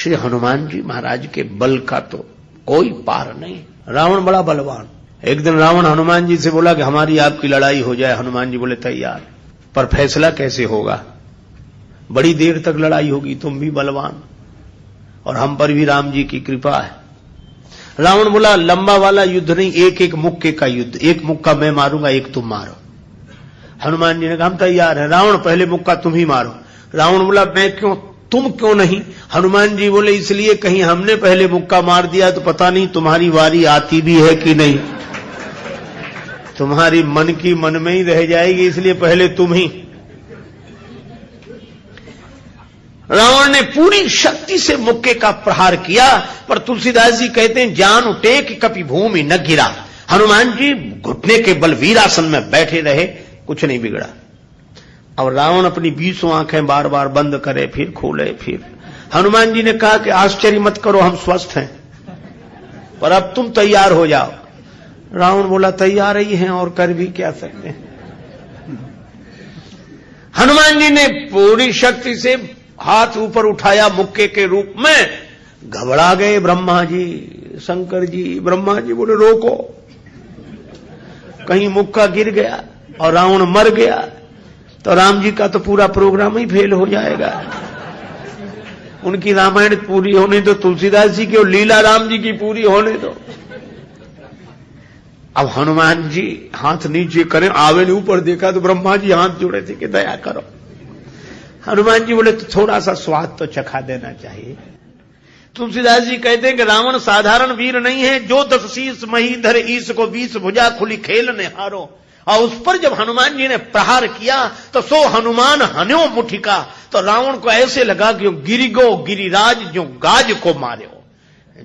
श्री हनुमान जी महाराज के बल का तो कोई पार नहीं। रावण बड़ा बलवान। एक दिन रावण हनुमान जी से बोला कि हमारी आपकी लड़ाई हो जाए। हनुमान जी बोले तैयार, पर फैसला कैसे होगा? बड़ी देर तक लड़ाई होगी, तुम भी बलवान और हम पर भी राम जी की कृपा है। रावण बोला लंबा वाला युद्ध नहीं, एक एक मुक्के का युद्ध, एक मुक्का मैं मारूंगा, एक तुम मारो। हनुमान जी ने कहा हम तैयार हैं। रावण पहले मुक्का तुम ही मारो। रावण बोला मैं क्यों, तुम क्यों नहीं? हनुमान जी बोले इसलिए कहीं हमने पहले मुक्का मार दिया तो पता नहीं तुम्हारी वारी आती भी है कि नहीं, तुम्हारी मन की मन में ही रह जाएगी, इसलिए पहले तुम ही। रावण ने पूरी शक्ति से मुक्के का प्रहार किया, पर तुलसीदास जी कहते हैं जान उठे कि कभी भूमि न गिरा। हनुमान जी घुटने के बल वीरासन में बैठे रहे, कुछ नहीं बिगड़ा। और रावण अपनी 20 आंखें बार बार बंद करे, फिर खोले, फिर। हनुमान जी ने कहा कि आश्चर्य मत करो, हम स्वस्थ हैं, पर अब तुम तैयार हो जाओ। रावण बोला तैयार ही हैं और कर भी क्या सकते हैं। हनुमान जी ने पूरी शक्ति से हाथ ऊपर उठाया मुक्के के रूप में। घबरा गए ब्रह्मा जी, शंकर जी। ब्रह्मा जी बोले रोको, कहीं मुक्का गिर गया और रावण मर गया तो राम जी का तो पूरा प्रोग्राम ही फेल हो जाएगा। उनकी रामायण पूरी होने दो, तुलसीदास जी की और लीला राम जी की पूरी होने दो। अब हनुमान जी हाथ नीचे करें, आवे ने ऊपर देखा तो ब्रह्मा जी हाथ जोड़े थे कि दया करो। हनुमान जी बोले तो थोड़ा सा स्वाद तो चखा देना चाहिए। तुलसीदास जी कहते हैं कि रावण साधारण वीर नहीं है, जो 10 शीस मही धर ईश को 20 भुजा खुली खेलने हारो। और उस पर जब हनुमान जी ने प्रहार किया तो सो हनुमान हन्यो मुठिका, तो रावण को ऐसे लगा कि गिरिगो गिरिराज जो गाज को मारे हो,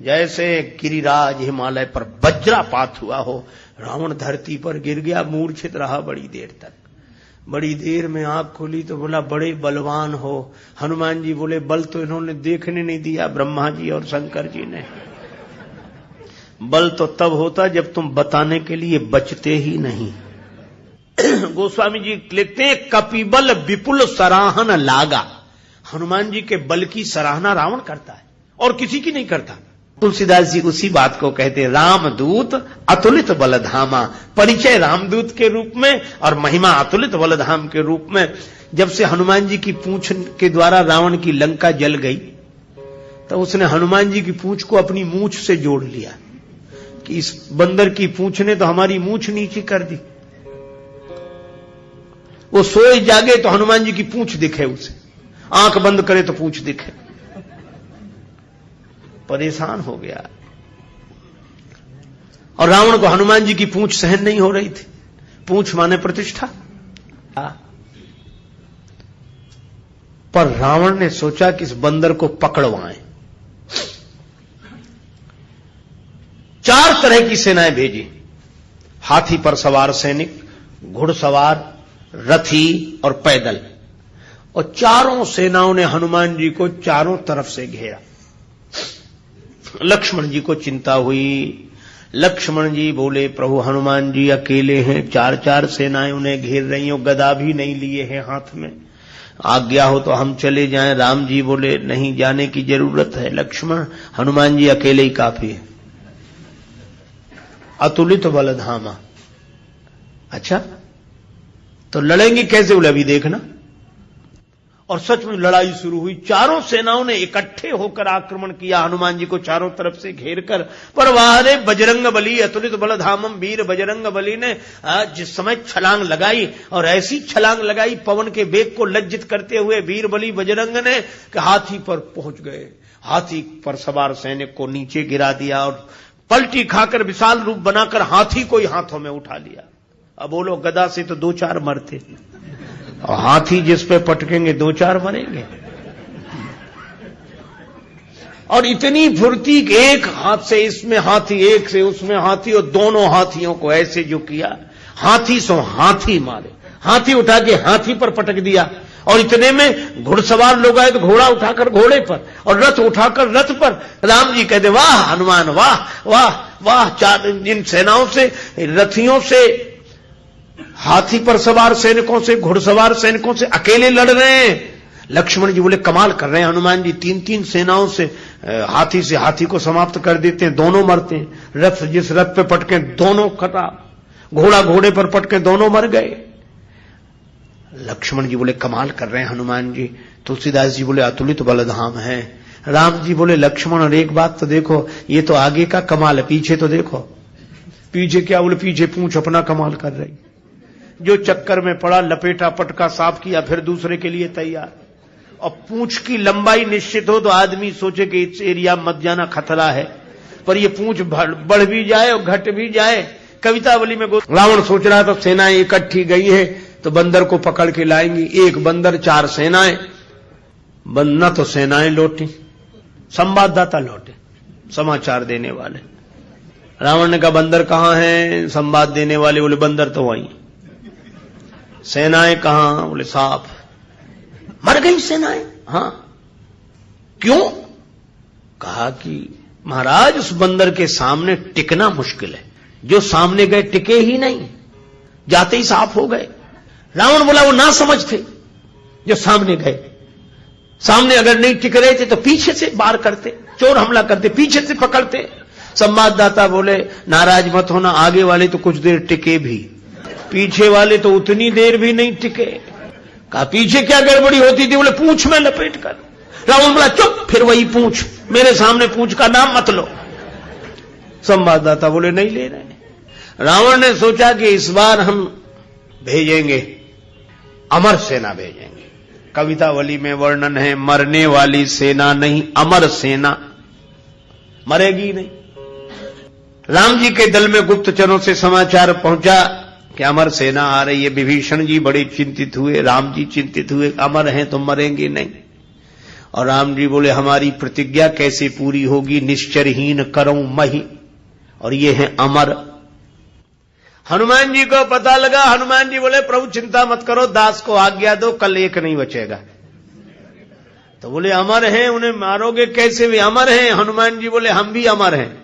जैसे गिरिराज हिमालय पर वज्रापात हुआ हो। रावण धरती पर गिर गया, मूर्छित रहा बड़ी देर तक। बड़ी देर में आंख खुली तो बोला बड़े बलवान हो। हनुमान जी बोले बल तो इन्होंने देखने नहीं दिया, ब्रह्मा जी और शंकर जी ने। बल तो तब होता जब तुम बताने के लिए बचते ही नहीं। गोस्वामी जी लिखते हैं कपिबल विपुल सराहन लागा। हनुमान जी के बल की सराहना रावण करता है और किसी की नहीं करता। तुलसीदास जी उसी बात को कहते हैं रामदूत अतुलित बलधामा। परिचय रामदूत के रूप में और महिमा अतुलित बलधाम के रूप में। जब से हनुमान जी की पूंछ के द्वारा रावण की लंका जल गई तो उसने हनुमान जी की पूंछ को अपनी मूंछ से जोड़ लिया कि इस बंदर की पूंछ ने तो हमारी मूंछ नीची कर दी। वो सोए जागे तो हनुमान जी की पूंछ दिखे उसे, आंख बंद करे तो पूंछ दिखे। परेशान हो गया। और रावण को हनुमान जी की पूंछ सहन नहीं हो रही थी। पूंछ माने प्रतिष्ठा। पर रावण ने सोचा कि इस बंदर को पकड़वाएं। 4 तरह की सेनाएं भेजी। हाथी पर सवार सैनिक, घुड़सवार, रथी और पैदल। और चारों सेनाओं ने हनुमान जी को चारों तरफ से घेरा। लक्ष्मण जी को चिंता हुई। लक्ष्मण जी बोले प्रभु हनुमान जी अकेले हैं, 4 सेनाएं उन्हें घेर रही हो, गदा भी नहीं लिए हैं हाथ में, आज्ञा हो तो हम चले जाएं। राम जी बोले नहीं, जाने की जरूरत है लक्ष्मण, हनुमान जी अकेले ही काफी है। अतुलित बलधामा। अच्छा तो लड़ेंगे कैसे? बोले अभी देखना। और सच में लड़ाई शुरू हुई। चारों सेनाओं ने इकट्ठे होकर आक्रमण किया हनुमान जी को चारों तरफ से घेर कर। पर वारे बजरंग बली अतुलित बलधामम, वीर बजरंग बली ने जिस समय छलांग लगाई और ऐसी छलांग लगाई पवन के वेग को लज्जित करते हुए वीर बली बजरंग ने कि हाथी पर पहुंच गए। हाथी पर सवार सैनिक को नीचे गिरा दिया और पलटी खाकर विशाल रूप बनाकर हाथी को ही हाथों में उठा लिया। अब बोलो गदा से तो 2-4 मरते और हाथी जिस पे पटकेंगे 2-4 मरेंगे। और इतनी फुर्ती कि एक हाथ से इसमें हाथी, एक से उसमें हाथी, और दोनों हाथियों को ऐसे जो किया, हाथी सो हाथी मारे। हाथी उठा के हाथी पर पटक दिया। और इतने में घुड़सवार लोग आए तो घोड़ा उठाकर घोड़े पर और रथ उठाकर रथ पर। राम जी कहते वाह हनुमान वाह वाह वाह। 4 इन सेनाओं से, रथियों से, हाथी पर सवार सैनिकों से, घुड़सवार सैनिकों से अकेले लड़ रहे हैं। लक्ष्मण जी बोले कमाल कर रहे हैं हनुमान जी, 3-3 सेनाओं से हाथी को समाप्त कर देते हैं, दोनों मरते हैं। रथ जिस रथ पे पटके दोनों खराब, घोड़ा घोड़े पर पटके दोनों मर गए। लक्ष्मण जी बोले कमाल कर रहे हैं हनुमान जी। तुलसीदास जी बोले अतुलित बलधाम है। राम जी बोले लक्ष्मण और एक बात तो देखो, ये तो आगे का कमाल है, पीछे तो देखो। पीछे क्या? बोले पीछे पूंछ अपना कमाल कर रही। जो चक्कर में पड़ा, लपेटा पटका साफ किया, फिर दूसरे के लिए तैयार। और पूंछ की लंबाई निश्चित हो तो आदमी सोचे कि इस एरिया मत जाना, खतरा है, पर ये पूंछ बढ़ भी जाए और घट भी जाए। कवितावली में रावण सोच रहा था सेनाएं इकट्ठी गई है तो बंदर को पकड़ के लाएंगी। एक बंदर 4 सेनाएं, न तो सेनाएं लौटी, संवाददाता लौटे, समाचार देने वाले। रावण ने कहा बंदर कहां हैं? संवाद देने वाले बोले बंदर तो वहीं। सेनाएं कहां? बोले साफ मर गई सेनाएं। हां, क्यों? कहा कि महाराज उस बंदर के सामने टिकना मुश्किल है, जो सामने गए टिके ही नहीं, जाते ही साफ हो गए। रावण बोला वो ना समझ थे जो सामने गए, सामने अगर नहीं टिक रहे थे तो पीछे से वार करते, चोर हमला करते, पीछे से पकड़ते। संवाददाता बोले नाराज मत होना, आगे वाले तो कुछ देर टिके भी, पीछे वाले तो उतनी देर भी नहीं टिके। कहा पीछे क्या गड़बड़ी होती थी? बोले पूंछ में लपेट कर। रावण बोला चुप, फिर वही पूंछ, मेरे सामने पूंछ का नाम मत लो। संवाददाता बोले नहीं ले रहे। रावण ने सोचा कि इस बार हम भेजेंगे, अमर सेना भेजेंगे। कवितावली में वर्णन है मरने वाली सेना नहीं, अमर सेना, मरेगी नहीं। राम जी के दल में गुप्तचरों से समाचार पहुंचा कि अमर सेना आ रही है। विभीषण जी बड़े चिंतित हुए, राम जी चिंतित हुए, अमर हैं तो मरेंगे नहीं। और राम जी बोले हमारी प्रतिज्ञा कैसे पूरी होगी? निश्चरहीन करऊं मही, और ये है अमर। हनुमान जी को पता लगा। हनुमान जी बोले प्रभु चिंता मत करो, दास को आज्ञा दो, कल एक नहीं बचेगा। तो बोले अमर हैं, उन्हें मारोगे कैसे? वे अमर हैं। हनुमान जी बोले हम भी अमर हैं।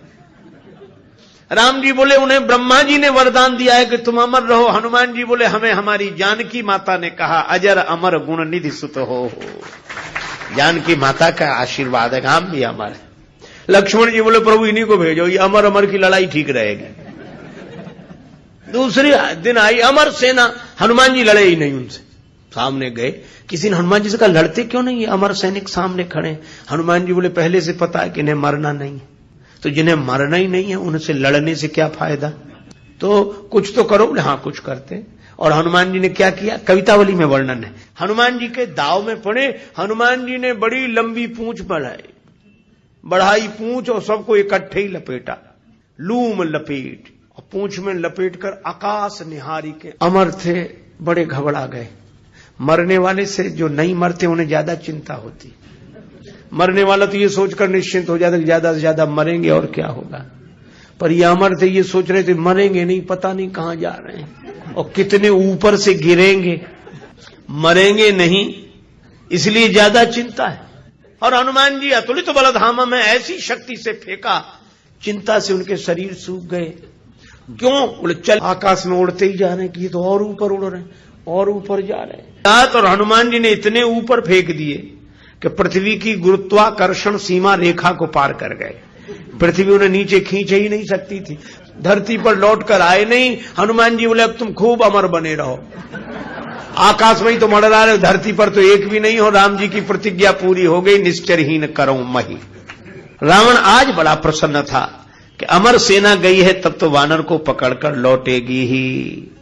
राम जी बोले उन्हें ब्रह्मा जी ने वरदान दिया है कि तुम अमर रहो। हनुमान जी बोले हमें हमारी जानकी माता ने कहा अजर अमर गुण निधि सुत हो। जानकी माता का आशीर्वाद है, हम भी अमर है। लक्ष्मण जी बोले प्रभु इन्हीं को भेजो, ये अमर अमर की लड़ाई ठीक रहेगी। दूसरे दिन आई अमर सेना, हनुमान जी लड़े ही नहीं उनसे। सामने गए, किसी ने हनुमान जी से कहा लड़ते क्यों नहीं, ये अमर सैनिक सामने खड़े। हनुमान जी बोले पहले से पता है कि इन्हें मरना नहीं है, तो जिन्हें मरना ही नहीं है उनसे लड़ने से क्या फायदा, तो कुछ तो करो। बोले हाँ कुछ करते। और हनुमान जी ने क्या किया? कवितावली में वर्णन है। हनुमान जी के दाव में पड़े, हनुमान जी ने बड़ी लंबी पूंछ बढ़ाई पूंछ और सबको इकट्ठे ही लपेटा, लूम लपेट, और पूंछ में लपेट कर आकाश निहारी के। अमर थे, बड़े घबरा गए। मरने वाले से जो नहीं मरते उन्हें ज्यादा चिंता होती। मरने वाला तो ये सोचकर निश्चिंत हो जाता कि ज्यादा से ज्यादा मरेंगे और क्या होगा, पर ये अमर थे, ये सोच रहे थे मरेंगे नहीं, पता नहीं कहां जा रहे हैं और कितने ऊपर से गिरेंगे, मरेंगे नहीं, इसलिए ज्यादा चिंता है। और हनुमान जी अतुलित बलधामा में ऐसी शक्ति से फेंका, चिंता से उनके शरीर सूख गए। क्यों? बोले चल आकाश में उड़ते ही जा रहे हैं कि ये तो और ऊपर उड़ रहे हैं और ऊपर जा रहे हैं। और हनुमान जी ने इतने ऊपर फेंक दिए कि पृथ्वी की गुरुत्वाकर्षण सीमा रेखा को पार कर गए। पृथ्वी उन्हें नीचे खींच ही नहीं सकती थी, धरती पर लौट कर आए नहीं। हनुमान जी बोले अब तुम खूब अमर बने रहो, आकाश में ही तो मंडरा रहे, धरती पर तो एक भी नहीं हो। राम जी की प्रतिज्ञा पूरी हो गई, निश्चरहीन करऊं मही। रावण आज बड़ा प्रसन्न था कि अमर सेना गई है, तब तो वानर को पकड़कर लौटेगी ही।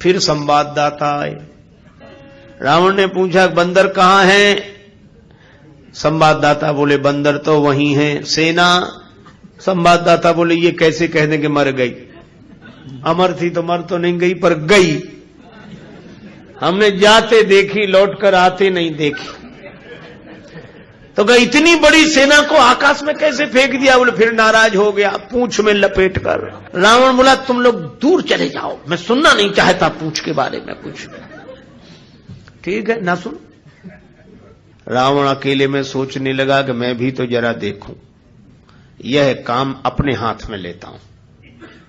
फिर संवाददाता आए। रावण ने पूछा बंदर कहां है? संवाददाता बोले बंदर तो वहीं है। सेना? संवाददाता बोले ये कैसे कह दें कि मर गई, अमर थी तो मर तो नहीं गई पर गई, हमने जाते देखी, लौटकर आते नहीं देखी। तो कहा इतनी बड़ी सेना को आकाश में कैसे फेंक दिया? बोले फिर नाराज हो गया, पूंछ में लपेट कर। रावण बोला तुम लोग दूर चले जाओ, मैं सुनना नहीं चाहता पूंछ के बारे में कुछ। ठीक है ना सुन। रावण अकेले में सोचने लगा कि मैं भी तो जरा देखूं, यह काम अपने हाथ में लेता हूं,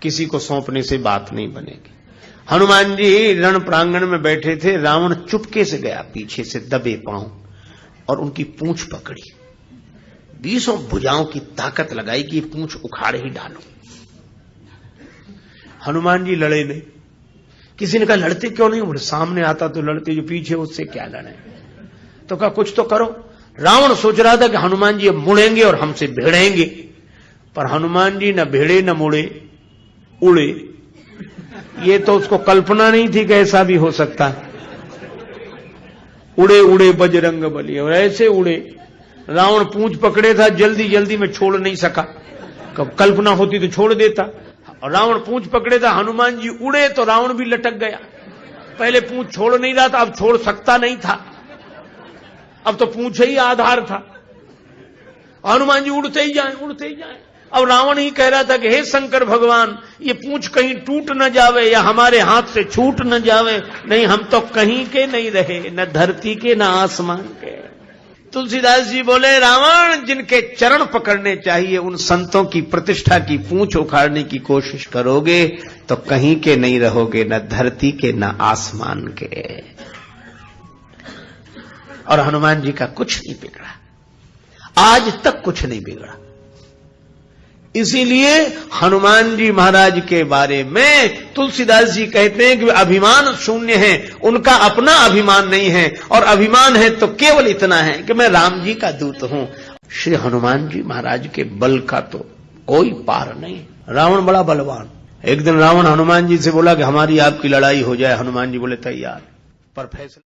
किसी को सौंपने से बात नहीं बनेगी। हनुमान जी रण प्रांगण में बैठे थे, रावण चुपके से गया पीछे से दबे पांव और उनकी पूंछ पकड़ी, 20 भुजाओं की ताकत लगाई कि पूंछ उखाड़े ही डालो। हनुमान जी लड़े नहीं। किसी ने कहा लड़ते क्यों नहीं? बोले सामने आता तो लड़ते, जो पीछे उससे क्या लड़े। तो कहा कुछ तो करो। रावण सोच रहा था कि हनुमान जी अब मुड़ेंगे और हमसे भिड़ेंगे, पर हनुमान जी न भिड़े न मुड़े, उड़े। ये तो उसको कल्पना नहीं थी कि ऐसा भी हो सकता है। उड़े उड़े बजरंग बली, और ऐसे उड़े। रावण पूंछ पकड़े था, जल्दी जल्दी में छोड़ नहीं सका। कल्पना होती तो छोड़ देता। और रावण पूंछ पकड़े था, हनुमान जी उड़े तो रावण भी लटक गया। पहले पूंछ छोड़ नहीं रहा था, अब छोड़ सकता नहीं था, अब तो पूंछ ही आधार था। हनुमान जी उड़ते ही जाए, उड़ते ही जाए। अब रावण ही कह रहा था कि हे शंकर भगवान, ये पूंछ कहीं टूट न जावे या हमारे हाथ से छूट न जावे। नहीं, हम तो कहीं के नहीं रहे, न धरती के न आसमान के। तुलसीदास जी बोले, रावण जिनके चरण पकड़ने चाहिए उन संतों की प्रतिष्ठा की पूंछ उखाड़ने की कोशिश करोगे तो कहीं के नहीं रहोगे, न धरती के न आसमान के। और हनुमान जी का कुछ नहीं बिगड़ा, आज तक कुछ नहीं बिगड़ा। इसीलिए हनुमान जी महाराज के बारे में तुलसीदास जी कहते हैं कि अभिमान शून्य है, उनका अपना अभिमान नहीं है, और अभिमान है तो केवल इतना है कि मैं राम जी का दूत हूं। श्री हनुमान जी महाराज के बल का तो कोई पार नहीं। रावण बड़ा बलवान। एक दिन रावण हनुमान जी से बोला कि हमारी आपकी लड़ाई हो जाए। हनुमान जी बोले तैयार, पर फैसला